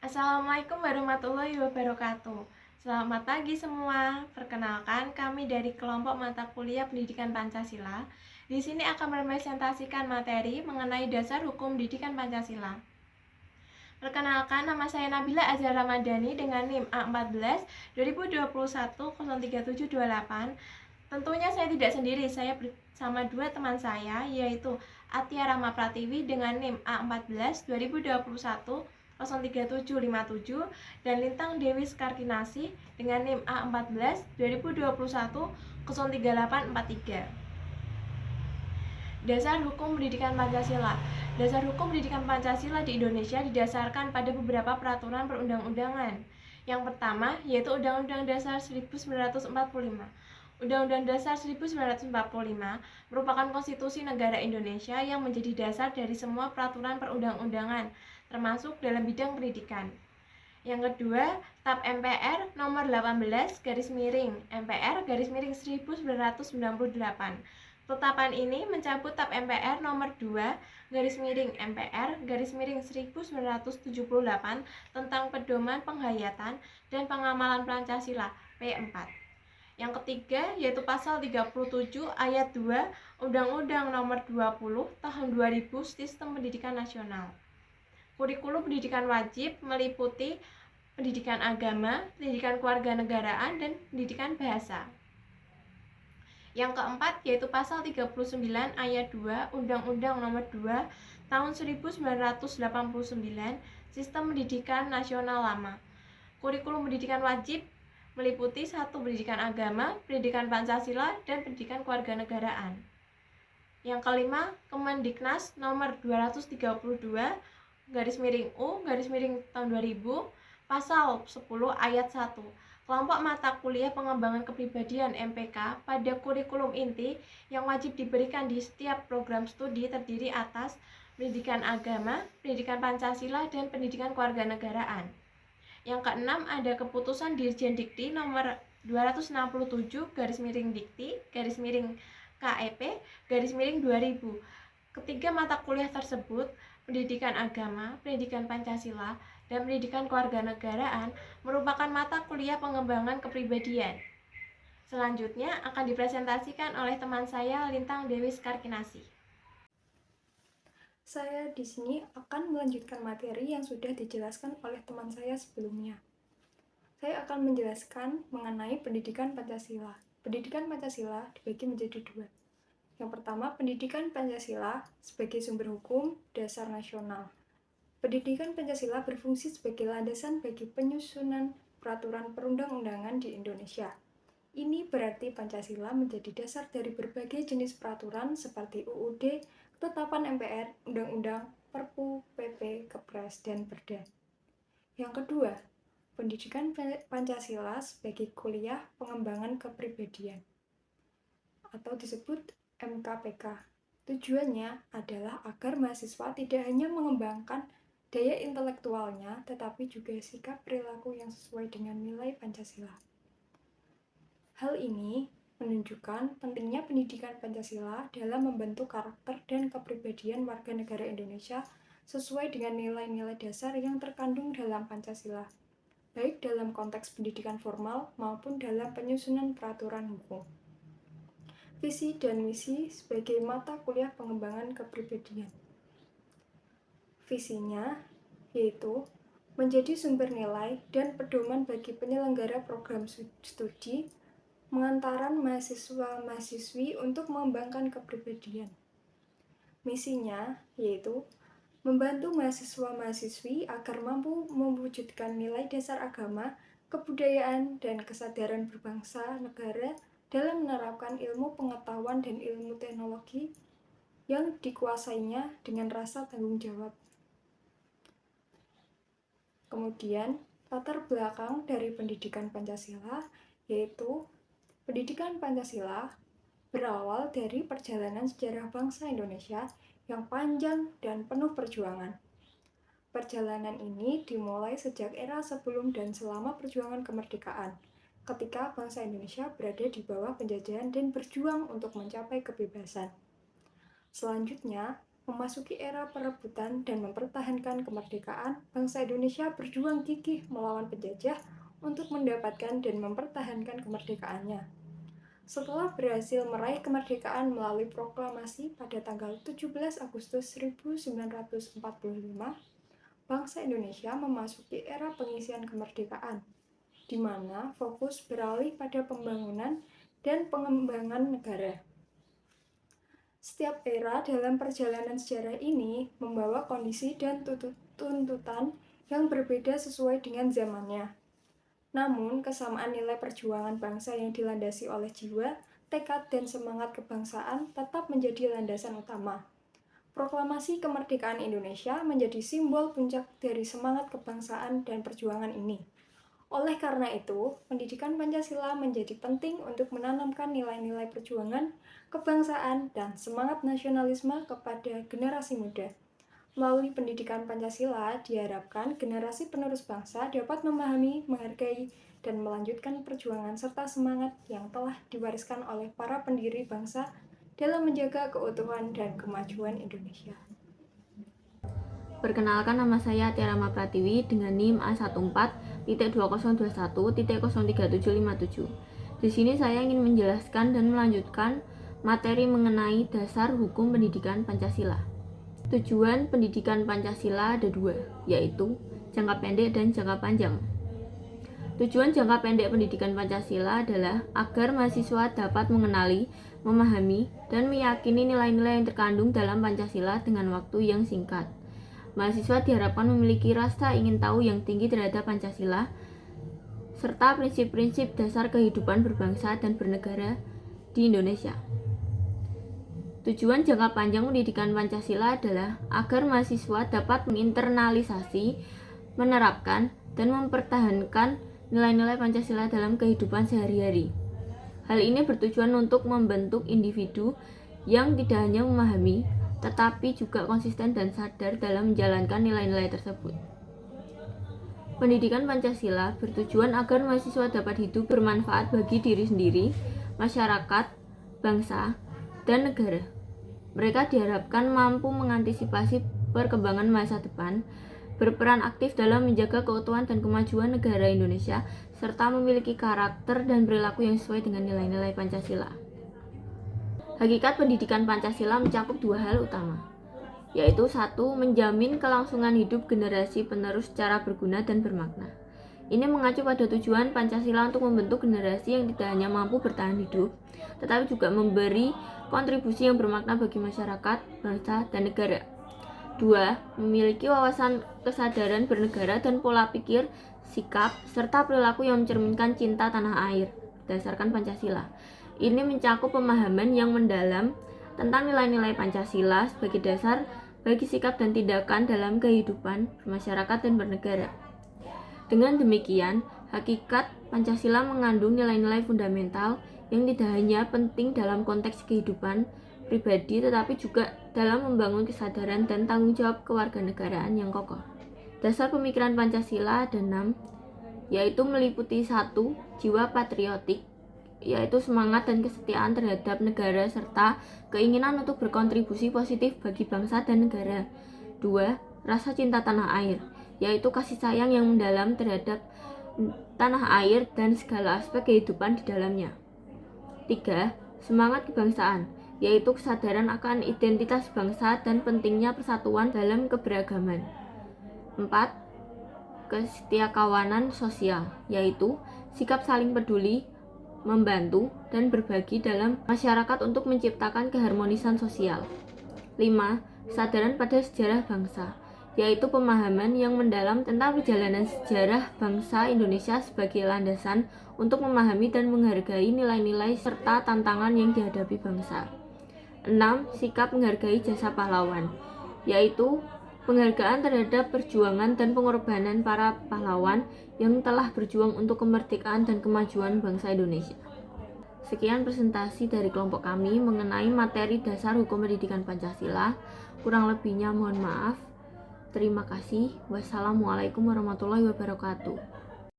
Assalamualaikum warahmatullahi wabarakatuh. Selamat pagi semua. Perkenalkan, kami dari kelompok mata kuliah Pendidikan Pancasila. Di sini akan merepresentasikan materi mengenai dasar hukum pendidikan Pancasila. Perkenalkan, nama saya Nabila Azhar Ramadhani dengan NIM A14 2021 03728. Tentunya saya tidak sendiri, saya bersama dua teman saya, yaitu Atia Rama Pratiwi dengan NIM A14 2021 03757 dan Lintang Dewi Skarkinasi dengan NIM A14 2021 03843. Dasar Hukum Pendidikan Pancasila. Dasar Hukum Pendidikan Pancasila di Indonesia didasarkan pada beberapa peraturan perundang-undangan. Yang pertama yaitu Undang-Undang Dasar 1945. Undang-Undang Dasar 1945 merupakan konstitusi negara Indonesia yang menjadi dasar dari semua peraturan perundang-undangan, termasuk dalam bidang pendidikan. Yang kedua, TAP MPR nomor 18 garis miring MPR garis miring 1998. Tetapan ini mencabut TAP MPR nomor 2 garis miring MPR garis miring 1978 tentang pedoman penghayatan dan pengamalan Pancasila P4. Yang ketiga yaitu pasal 37 ayat 2 Undang-Undang nomor 20 tahun 2000 Sistem Pendidikan Nasional. Kurikulum pendidikan wajib meliputi pendidikan agama, pendidikan kewarganegaraan, dan pendidikan bahasa. Yang keempat yaitu pasal 39 ayat 2 Undang-Undang nomor 2 tahun 1989 Sistem Pendidikan Nasional Lama. Kurikulum pendidikan wajib meliputi 1. Pendidikan agama, pendidikan Pancasila, dan pendidikan kewarganegaraan. Yang kelima, Kemendiknas nomor 232 garis miring U garis miring tahun 2000 pasal 10 ayat 1 kelompok mata kuliah pengembangan kepribadian MPK pada kurikulum inti yang wajib diberikan di setiap program studi terdiri atas pendidikan agama, pendidikan Pancasila, dan pendidikan kewarganegaraan. Yang keenam ada keputusan Dirjen Dikti nomor 267 garis miring Dikti garis miring KEP garis miring 2000. Ketiga mata kuliah tersebut, pendidikan agama, pendidikan Pancasila, dan pendidikan kewarganegaraan merupakan mata kuliah pengembangan kepribadian. Selanjutnya akan dipresentasikan oleh teman saya Lintang Dewi Skarkinasi. Saya di sini akan melanjutkan materi yang sudah dijelaskan oleh teman saya sebelumnya. Saya akan menjelaskan mengenai pendidikan Pancasila. Pendidikan Pancasila dibagi menjadi dua. Yang pertama, pendidikan Pancasila sebagai sumber hukum dasar nasional. Pendidikan Pancasila berfungsi sebagai landasan bagi penyusunan peraturan perundang-undangan di Indonesia. Ini berarti Pancasila menjadi dasar dari berbagai jenis peraturan seperti UUD, ketetapan MPR, Undang-Undang, Perpu, PP, Kepres, dan Perda. Yang kedua, pendidikan Pancasila sebagai kuliah pengembangan kepribadian atau disebut MKPK. Tujuannya adalah agar mahasiswa tidak hanya mengembangkan daya intelektualnya, tetapi juga sikap perilaku yang sesuai dengan nilai Pancasila. Hal ini menunjukkan pentingnya pendidikan Pancasila dalam membentuk karakter dan kepribadian warga negara Indonesia sesuai dengan nilai-nilai dasar yang terkandung dalam Pancasila, baik dalam konteks pendidikan formal maupun dalam penyusunan peraturan hukum. Visi dan misi sebagai mata kuliah pengembangan kepribadian. Visinya yaitu menjadi sumber nilai dan pedoman bagi penyelenggara program studi pengantaran mahasiswa-mahasiswi untuk mengembangkan kepribadian. Misinya yaitu membantu mahasiswa-mahasiswi agar mampu mewujudkan nilai dasar agama, kebudayaan, dan kesadaran berbangsa negara dalam menerapkan ilmu pengetahuan dan ilmu teknologi yang dikuasainya dengan rasa tanggung jawab. Kemudian, latar belakang dari pendidikan Pancasila yaitu pendidikan Pancasila berawal dari perjalanan sejarah bangsa Indonesia yang panjang dan penuh perjuangan. Perjalanan ini dimulai sejak era sebelum dan selama perjuangan kemerdekaan, ketika bangsa Indonesia berada di bawah penjajahan dan berjuang untuk mencapai kebebasan. Selanjutnya, Memasuki era perebutan dan mempertahankan kemerdekaan, bangsa Indonesia berjuang gigih melawan penjajah untuk mendapatkan dan mempertahankan kemerdekaannya. Setelah berhasil meraih kemerdekaan melalui proklamasi pada tanggal 17 Agustus 1945, bangsa Indonesia memasuki era pengisian kemerdekaan, di mana fokus beralih pada pembangunan dan pengembangan negara. Setiap era dalam perjalanan sejarah ini membawa kondisi dan tuntutan yang berbeda sesuai dengan zamannya. Namun, kesamaan nilai perjuangan bangsa yang dilandasi oleh jiwa, tekad, dan semangat kebangsaan tetap menjadi landasan utama. Proklamasi kemerdekaan Indonesia menjadi simbol puncak dari semangat kebangsaan dan perjuangan ini. Oleh karena itu, pendidikan Pancasila menjadi penting untuk menanamkan nilai-nilai perjuangan, kebangsaan, dan semangat nasionalisme kepada generasi muda. Melalui pendidikan Pancasila, diharapkan generasi penerus bangsa dapat memahami, menghargai, dan melanjutkan perjuangan serta semangat yang telah diwariskan oleh para pendiri bangsa dalam menjaga keutuhan dan kemajuan Indonesia. Perkenalkan, nama saya Tiara Pratiwi dengan NIM A14.2021.03757. Di sini saya ingin menjelaskan dan melanjutkan materi mengenai dasar hukum pendidikan Pancasila. Tujuan pendidikan Pancasila ada dua, yaitu jangka pendek dan jangka panjang. Tujuan jangka pendek pendidikan Pancasila adalah agar mahasiswa dapat mengenali, memahami, dan meyakini nilai-nilai yang terkandung dalam Pancasila dengan waktu yang singkat. Mahasiswa diharapkan memiliki rasa ingin tahu yang tinggi terhadap Pancasila, serta prinsip-prinsip dasar kehidupan berbangsa dan bernegara di Indonesia. Tujuan jangka panjang pendidikan Pancasila adalah agar mahasiswa dapat menginternalisasi, menerapkan, dan mempertahankan nilai-nilai Pancasila dalam kehidupan sehari-hari. Hal ini bertujuan untuk membentuk individu yang tidak hanya memahami, tetapi juga konsisten dan sadar dalam menjalankan nilai-nilai tersebut. Pendidikan Pancasila bertujuan agar mahasiswa dapat hidup bermanfaat bagi diri sendiri, masyarakat, bangsa, dan negara. Mereka diharapkan mampu mengantisipasi perkembangan masa depan, berperan aktif dalam menjaga keutuhan dan kemajuan negara Indonesia, serta memiliki karakter dan perilaku yang sesuai dengan nilai-nilai Pancasila. Hakikat pendidikan Pancasila mencakup dua hal utama, yaitu satu, menjamin kelangsungan hidup generasi penerus secara berguna dan bermakna. Ini mengacu pada tujuan Pancasila untuk membentuk generasi yang tidak hanya mampu bertahan hidup, tetapi juga memberi kontribusi yang bermakna bagi masyarakat, bangsa, dan negara. Dua, memiliki wawasan kesadaran bernegara dan pola pikir, sikap, serta perilaku yang mencerminkan cinta tanah air berdasarkan Pancasila. Ini mencakup pemahaman yang mendalam tentang nilai-nilai Pancasila sebagai dasar bagi sikap dan tindakan dalam kehidupan bermasyarakat dan bernegara. Dengan demikian, hakikat Pancasila mengandung nilai-nilai fundamental yang tidak hanya penting dalam konteks kehidupan pribadi, tetapi juga dalam membangun kesadaran dan tanggung jawab kewarganegaraan yang kokoh. Dasar pemikiran Pancasila ada 6, yaitu meliputi 1. Jiwa patriotik, yaitu semangat dan kesetiaan terhadap negara serta keinginan untuk berkontribusi positif bagi bangsa dan negara. 2. Rasa cinta tanah air, yaitu kasih sayang yang mendalam terhadap tanah air dan segala aspek kehidupan di dalamnya. 3. Semangat kebangsaan, yaitu kesadaran akan identitas bangsa dan pentingnya persatuan dalam keberagaman. 4. Kesetiakawanan sosial, yaitu sikap saling peduli, membantu, dan berbagi dalam masyarakat untuk menciptakan keharmonisan sosial. 5. Kesadaran pada sejarah bangsa, yaitu pemahaman yang mendalam tentang perjalanan sejarah bangsa Indonesia sebagai landasan untuk memahami dan menghargai nilai-nilai serta tantangan yang dihadapi bangsa. 6. Sikap menghargai jasa pahlawan, yaitu penghargaan terhadap perjuangan dan pengorbanan para pahlawan yang telah berjuang untuk kemerdekaan dan kemajuan bangsa Indonesia. Sekian presentasi dari kelompok kami mengenai materi dasar hukum pendidikan Pancasila. Kurang lebihnya mohon maaf. Terima kasih. Wassalamualaikum warahmatullahi wabarakatuh.